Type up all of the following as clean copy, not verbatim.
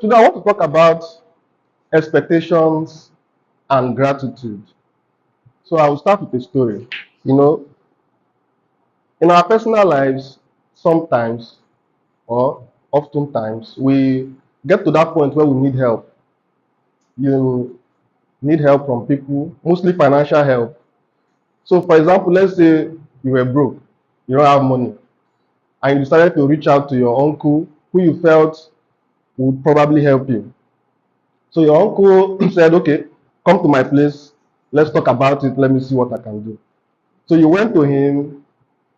Today I want to talk about expectations and gratitude. So I will start with a story. You know, in our personal lives, sometimes or oftentimes we get to that point where we need help. You need help from people, mostly financial help. So for example, let's say you were broke, you don't have money, and you decided to reach out to your uncle who you felt would probably help you. So your uncle said, okay, come to my place. Let's talk about it. Let me see what I can do. So you went to him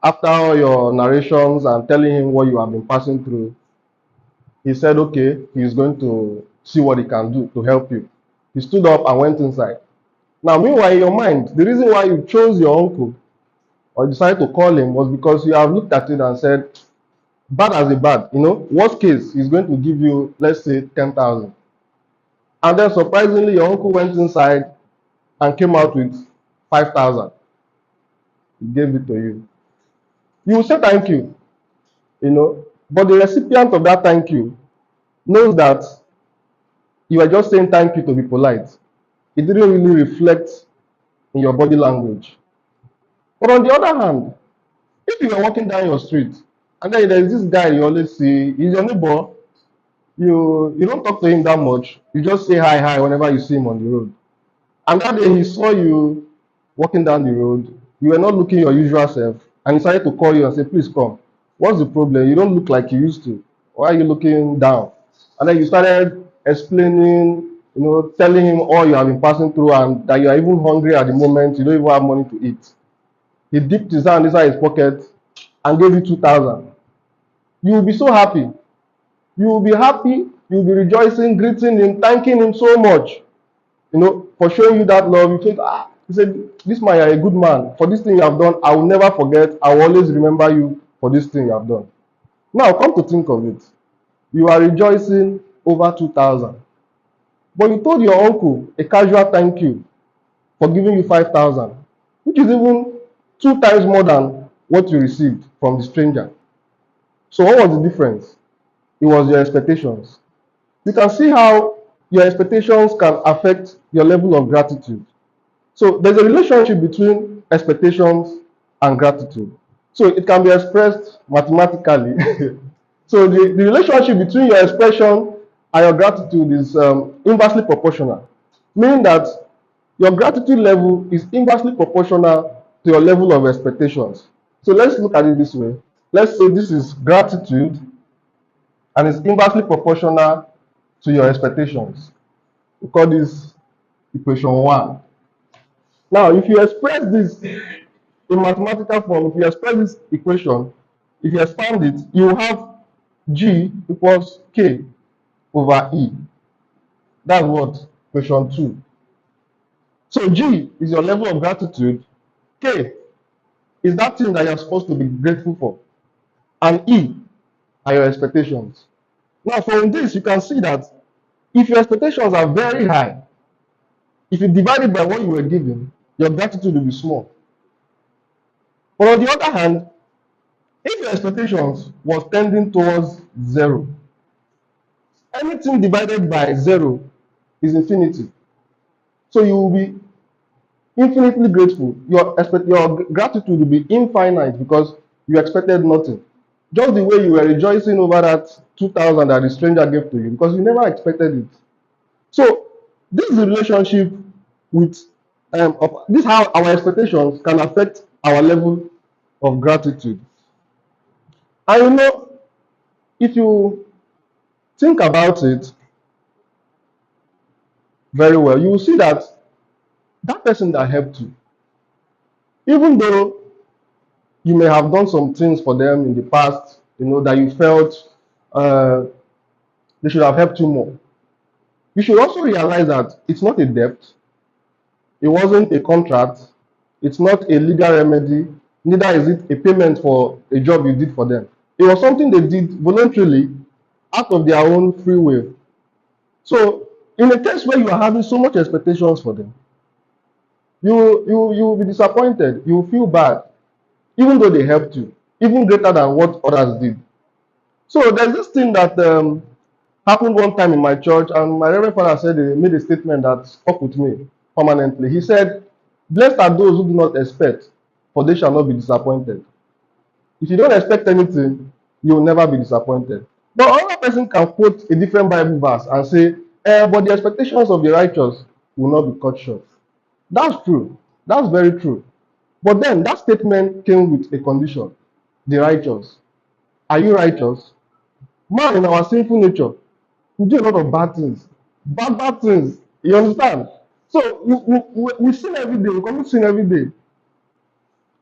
after all your narrations and telling him what you have been passing through. He said, okay, he's going to see what he can do to help you. He stood up and went inside. Now, meanwhile, in your mind, the reason why you chose your uncle or decided to call him was because you have looked at it and said, bad as a bad, worst case, he's going to give you, let's say, 10,000. And then surprisingly, your uncle went inside and came out with 5,000. He gave it to you. You will say thank you, but the recipient of that thank you knows that you are just saying thank you to be polite. It didn't really reflect in your body language. But on the other hand, if you are walking down your street and then there's this guy you always see, he's your neighbor, you don't talk to him that much. You just say hi whenever you see him on the road. And that day he saw you walking down the road, you were not looking your usual self, and he decided to call you and say, please come. What's the problem? You don't look like you used to. Why are you looking down? And then you started explaining, telling him all you have been passing through and that you are even hungry at the moment, you don't even have money to eat. He dipped his hand inside his pocket and gave you 2,000. You will be so happy. You will be happy, you will be rejoicing, greeting him, thanking him so much, for showing you that love. You think, he said, this man, you're a good man. For this thing you have done, I will never forget. I will always remember you for this thing you have done. Now, come to think of it. You are rejoicing over 2,000. But you told your uncle a casual thank you for giving you 5,000, which is even 2 times more than what you received from the stranger. So what was the difference? It was your expectations. You can see how your expectations can affect your level of gratitude. So there's a relationship between expectations and gratitude. So it can be expressed mathematically. So the relationship between your expression and your gratitude is inversely proportional, meaning that your gratitude level is inversely proportional to your level of expectations. So let's look at it this way. Let's say this is gratitude and it's inversely proportional to your expectations. We call this equation 1. Now, if you express this in mathematical form, if you express this equation, if you expand it, you have G equals K over E. That's what? Equation 2. So G is your level of gratitude. K is that thing that you're supposed to be grateful for. And E are your expectations. Now, from this, you can see that if your expectations are very high, if you divide it by what you were given, your gratitude will be small. But on the other hand, if your expectations was tending towards 0, anything divided by 0 is infinity. So you will be infinitely grateful. Your gratitude will be infinite because you expected nothing. Just the way you were rejoicing over that 2,000 that the stranger gave to you because you never expected it. So this is the relationship with this is how our expectations can affect our level of gratitude. And if you think about it very well, you will see that that person that helped you, even though you may have done some things for them in the past, that you felt they should have helped you more. You should also realize that it's not a debt, it wasn't a contract, it's not a legal remedy, neither is it a payment for a job you did for them. It was something they did voluntarily out of their own free will. So in a case where you are having so much expectations for them, you will be disappointed, you will feel bad, even though they helped you, even greater than what others did. So there's this thing that Happened one time in my church, and my Reverend Father said he made a statement that stuck with me permanently. He said, "Blessed are those who do not expect, for they shall not be disappointed." If you don't expect anything, you will never be disappointed. But another person can quote a different Bible verse and say, but the expectations of the righteous will not be cut short. That's true. That's very true. But then that statement came with a condition: the righteous. Are you righteous? Man, in our sinful nature, we do a lot of bad things. Bad things. You understand? So we sin every day. We commit sin every day.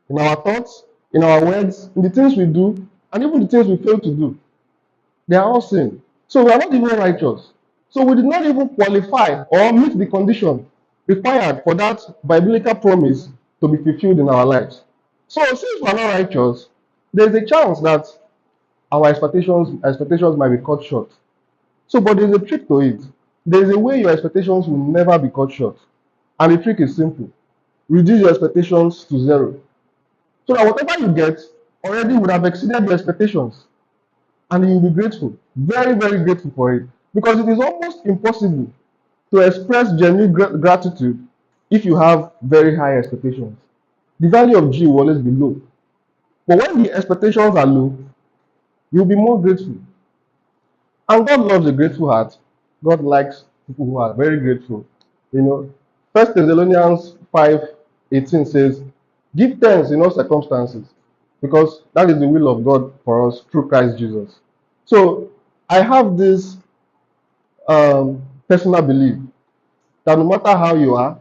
In our thoughts, in our words, in the things we do, and even the things we fail to do. They are all sin. So we are not even righteous. So we did not even qualify or meet the condition required for that biblical promise to be fulfilled in our lives. So since we are not righteous, there is a chance that our expectations might be cut short. So, but there's a trick to it. There is a way your expectations will never be cut short. And the trick is simple: reduce your expectations to zero. So that whatever you get already would have exceeded your expectations. And you'll be grateful, very, very grateful for it. Because it is almost impossible to express genuine gratitude if you have very high expectations. The value of G will always be low. But when the expectations are low, you'll be more grateful. And God loves a grateful heart. God likes people who are very grateful. You know, First Thessalonians 5:18 says, "Give thanks in all circumstances, because that is the will of God for us through Christ Jesus." So I have this personal belief that no matter how you are,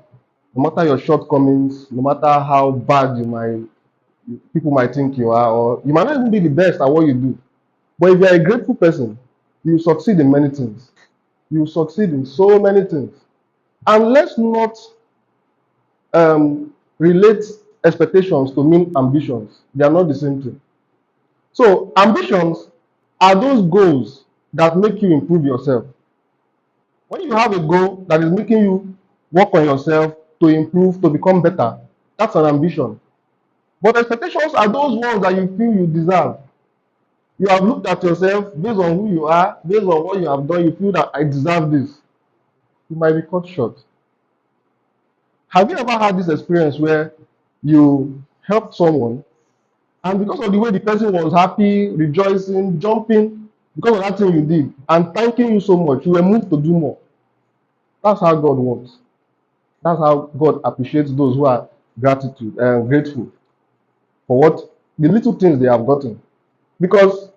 no matter your shortcomings, no matter how bad people might think you are, or you might not even be the best at what you do, but if you are a grateful person, you succeed in many things. You succeed in so many things. And let's not relate expectations to mean ambitions. They are not the same thing. So ambitions are those goals that make you improve yourself. When you have a goal that is making you work on yourself to improve, to become better, that's an ambition. But expectations are those ones that you feel you deserve. You have looked at yourself based on who you are, based on what you have done, you feel that I deserve this. You might be cut short. Have you ever had this experience where you helped someone, and because of the way the person was happy, rejoicing, jumping, because of that thing you did, and thanking you so much, you were moved to do more? That's how God works. That's how God appreciates those who are grateful for what the little things they have gotten. Because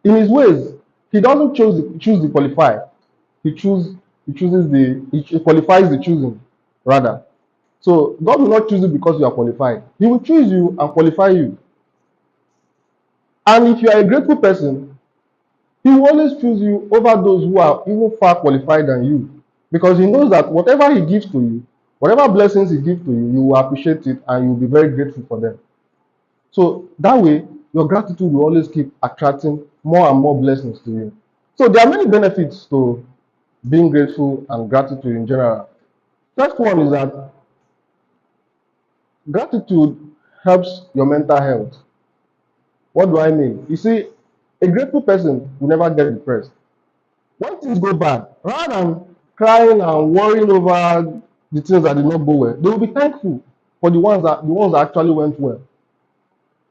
in His ways, He doesn't choose the qualified. He qualifies the choosing rather. So God will not choose you because you are qualified. He will choose you and qualify you. And if you are a grateful person, He will always choose you over those who are even far qualified than you. Because He knows that whatever He gives to you, whatever blessings He gives to you, you will appreciate it and you will be very grateful for them. So that way, your gratitude will always keep attracting more and more blessings to you. So there are many benefits to being grateful and gratitude in general. First one is that gratitude helps your mental health. What do I mean? You see, a grateful person will never get depressed. When things go bad, rather than crying and worrying over the things that did not go well, they will be thankful for the ones that actually went well.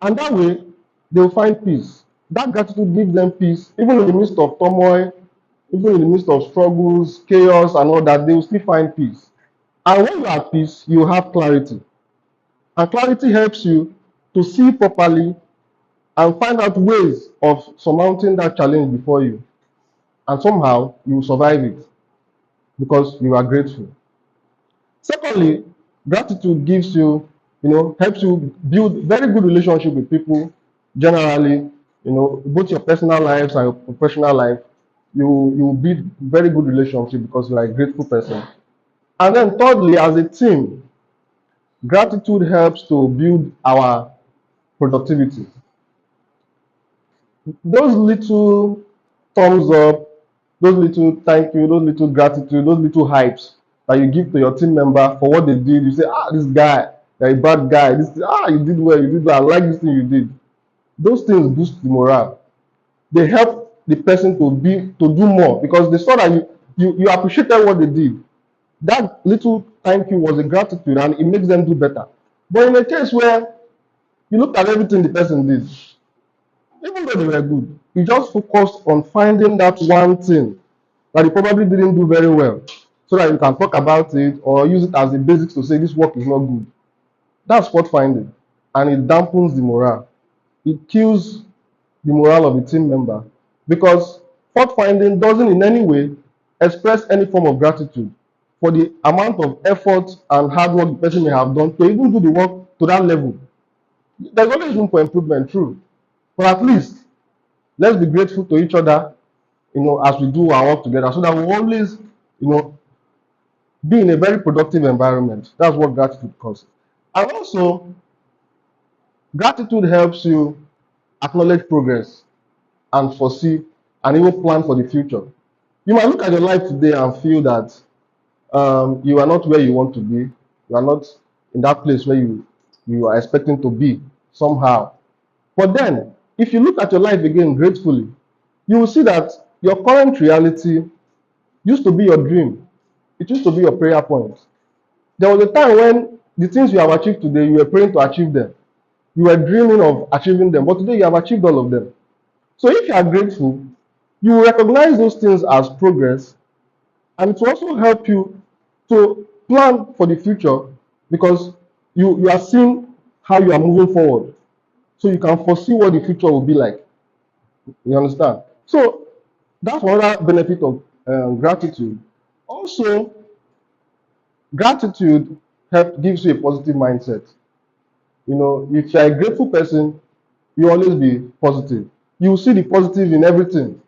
And that way, they will find peace. That gratitude gives them peace, even in the midst of turmoil, even in the midst of struggles, chaos, and all that, they will still find peace. And when you have peace, you have clarity. And clarity helps you to see properly and find out ways of surmounting that challenge before you. And somehow you will survive it because you are grateful. Secondly, gratitude gives you, helps you build very good relationship with people generally, both your personal lives and your professional life. You build very good relationship because you are a grateful person. And then thirdly, as a team, gratitude helps to build our productivity. Those little thumbs up, those little thank you, those little gratitude, those little hypes that you give to your team member for what they did. You say, this guy, you're a bad guy. You did well, I like this thing you did. Those things boost the morale. They help the person to do more because they saw that you appreciated what they did. That little thank you was a gratitude and it makes them do better. But in a case where you look at everything the person did, even though they were good, you just focused on finding that one thing that you probably didn't do very well so that you can talk about it or use it as the basics to say this work is not good. That's fault finding and it dampens the morale. It kills the morale of the team member because fault finding doesn't in any way express any form of gratitude for the amount of effort and hard work the person may have done to even do the work to that level. There's always room for improvement, true. But at least let's be grateful to each other, as we do our work together so that we always, be in a very productive environment. That's what gratitude causes. And also, gratitude helps you acknowledge progress and foresee and even plan for the future. You might look at your life today and feel that you are not where you want to be. You are not in that place where you are expecting to be somehow. But then, if you look at your life again gratefully, you will see that your current reality used to be your dream. It used to be your prayer point. There was a time when the things you have achieved today, you were praying to achieve them. You were dreaming of achieving them, but today you have achieved all of them. So if you are grateful, you will recognize those things as progress, and it will also help you to plan for the future because you are seeing how you are moving forward. So you can foresee what the future will be like. You understand? So that's another benefit of gratitude. Also, gratitude gives you a positive mindset. If you're a grateful person, you always be positive. You will see the positive in everything.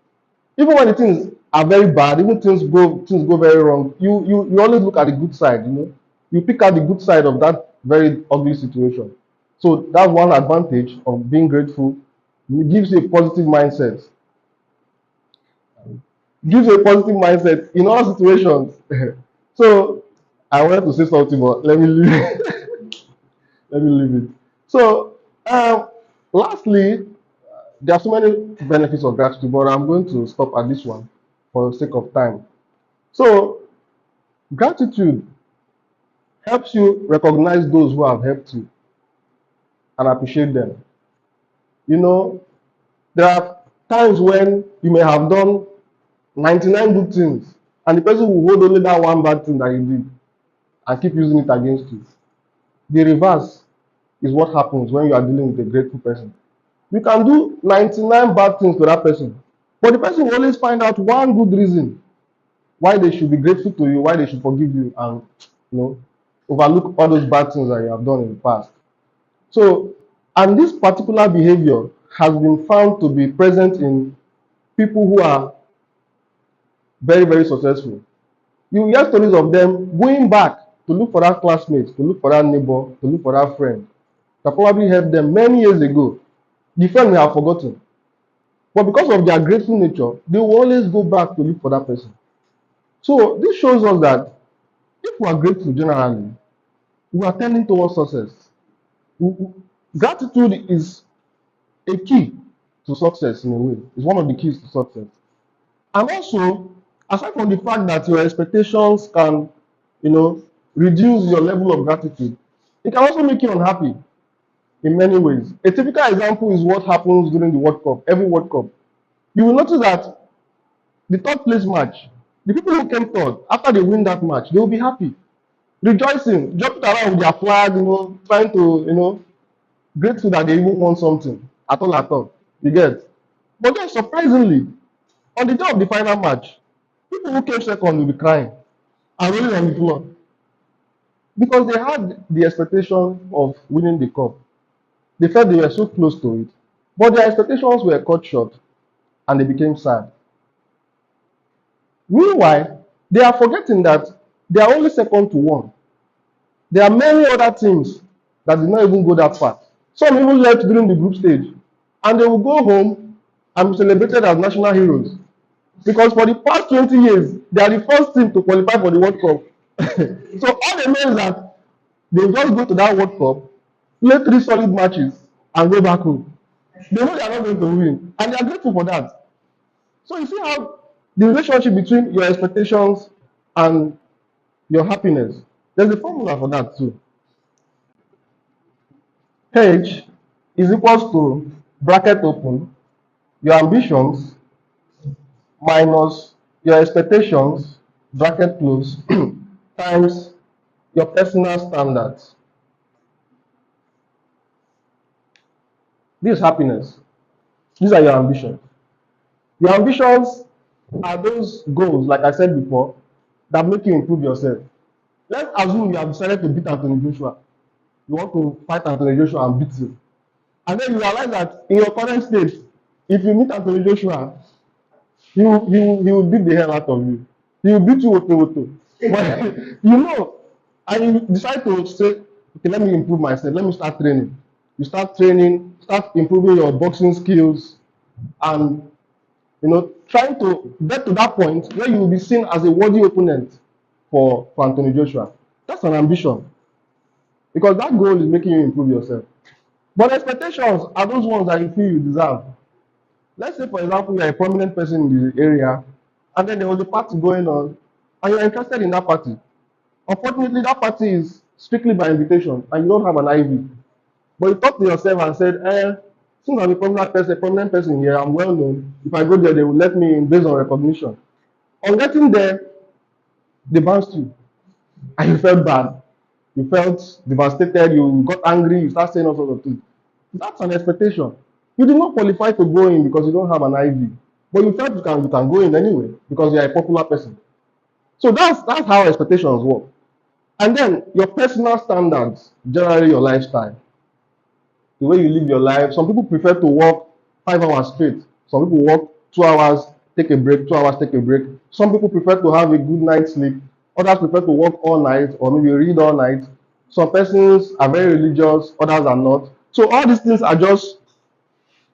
Even when the things are very bad, even things go very wrong, you always look at the good side. You pick out the good side of that very ugly situation. So that's one advantage of being grateful. It gives you a positive mindset. Gives you a positive mindset in all situations. So I wanted to say something, but let me leave. Let me leave it. So, lastly, there are so many benefits of gratitude, but I'm going to stop at this one for the sake of time. So, gratitude helps you recognize those who have helped you and appreciate them. There are times when you may have done 99 good things, and the person will hold only that one bad thing that you did and keep using it against you. The reverse is what happens when you are dealing with a grateful person. You can do 99 bad things to that person, but the person will always find out one good reason why they should be grateful to you, why they should forgive you, and overlook all those bad things that you have done in the past. So, and this particular behavior has been found to be present in people who are very, very successful. You hear stories of them going back to look for that classmate, to look for that neighbor, to look for that friend that probably helped them many years ago. The friend may have forgotten. But because of their grateful nature, they will always go back to look for that person. So this shows us that if we are grateful generally, we are tending towards success. Gratitude is a key to success in a way. It's one of the keys to success. And also, aside from the fact that your expectations can, reduce your level of gratitude, it can also make you unhappy in many ways. A typical example is what happens during the World Cup, every World Cup. You will notice that the third place match, the people who came third, after they win that match, they will be happy, rejoicing, jumping around with their flag, trying to, grateful that they even won something at all at all. You get? But then surprisingly, on the day of the final match, people who came second will be crying and rolling on the floor because they had the expectation of winning the cup. They felt they were so close to it, but their expectations were cut short and they became sad. Meanwhile, they are forgetting that they are only second to one. There are many other teams that did not even go that far. Some even left during the group stage, and they will go home and be celebrated as national heroes because for the past 20 years, they are the first team to qualify for the World Cup. So all they know is that they just go to that World Cup, play 3 solid matches, and go back home. They know they are not going to win, and they are grateful for that. So you see how the relationship between your expectations and your happiness, there's a formula for that too. H is equals to bracket open your ambitions minus your expectations bracket close times your personal standards. This is happiness. These are your ambitions. Your ambitions are those goals, like I said before, that make you improve yourself. Let's assume you have decided to beat Anthony Joshua. You want to fight Anthony Joshua and beat him. And then you realize that in your current state, if you meet Anthony Joshua, he will beat the hell out of you. He will beat you woto. But and you decide to say, okay, let me improve myself. Let me start training. You start training, start improving your boxing skills, and trying to get to that point where you will be seen as a worthy opponent for Anthony Joshua. That's an ambition because that goal is making you improve yourself. But expectations are those ones that you feel you deserve. Let's say, for example, you're a prominent person in the area, and then there was a party going on, and you're interested in that party. Unfortunately, that party is strictly by invitation, and you don't have an IV. But you thought to yourself and said, since I'm a prominent person here, I'm well known. If I go there, they will let me in based on recognition. On getting there, they bounced you, and you felt bad. You felt devastated. You got angry. You start saying all sorts of things. That's an expectation. You did not qualify to go in because you don't have an IV, but you felt you can go in anyway because you are a popular person. So that's how expectations work. And then your personal standards, generally your lifestyle, the way you live your life. Some people prefer to work 5 hours straight. Some people work 2 hours, take a break, 2 hours, take a break. Some people prefer to have a good night's sleep. Others prefer to work all night or maybe read all night. Some persons are very religious, others are not. So all these things are just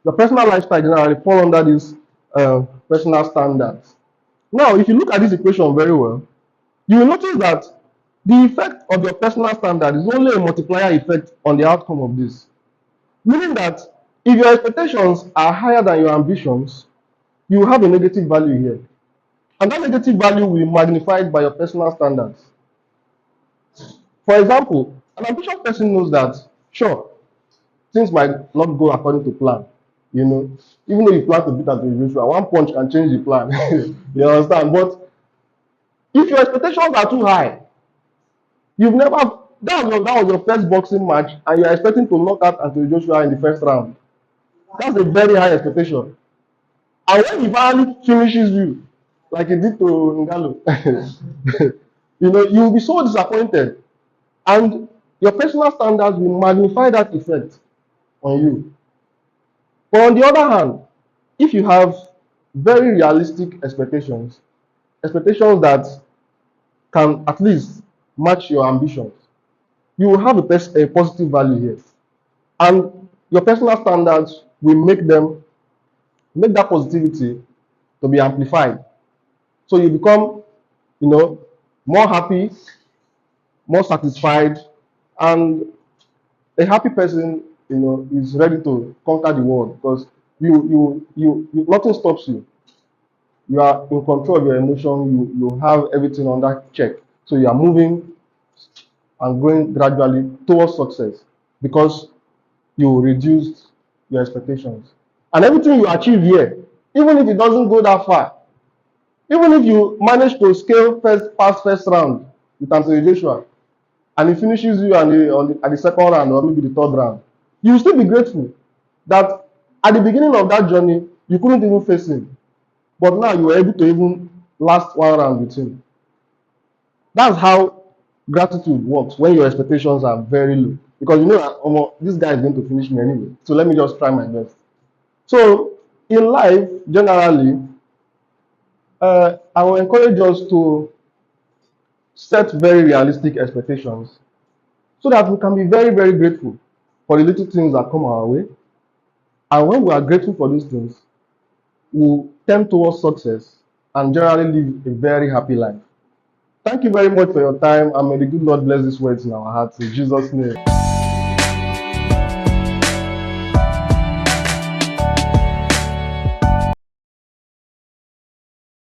your personal lifestyle generally fall under these personal standards. Now, if you look at this equation very well, you will notice that the effect of your personal standard is only a multiplier effect on the outcome of this. Meaning that if your expectations are higher than your ambitions, you will have a negative value here. And that negative value will be magnified by your personal standards. For example, an ambitious person knows that, sure, things might not go according to plan. Even though you plan to beat Anthony Joshua, one punch can change the plan. You understand? But if your expectations are too high, you've never that was your first boxing match, and you're expecting to knock out Anthony Joshua in the first round. That's a very high expectation. And when he finally finishes you, like he did to Ngalo, you will be so disappointed. And your personal standards will magnify that effect on you. But on the other hand, if you have very realistic expectations that can at least match your ambitions, you will have a positive value here. And your personal standards will make that positivity to be amplified. So you become, more happy, more satisfied, and a happy person, is ready to conquer the world because nothing stops you. You are in control of your emotion. You have everything under check. So you are moving and going gradually towards success because you reduced your expectations. And everything you achieve here, even if it doesn't go that far, even if you manage to scale past first round with Anthony Joshua, and he finishes you at the second round or maybe the third round, you will still be grateful that at the beginning of that journey, you couldn't even face him. But now you were able to even last one round with him. That's how gratitude works when your expectations are very low. Because this guy is going to finish me anyway. So let me just try my best. So in life, generally, I will encourage us to set very realistic expectations so that we can be very, very grateful for the little things that come our way. And when we are grateful for these things, we tend towards success and generally live a very happy life. Thank you very much for your time, and may the good Lord bless these words in our hearts. In Jesus' name.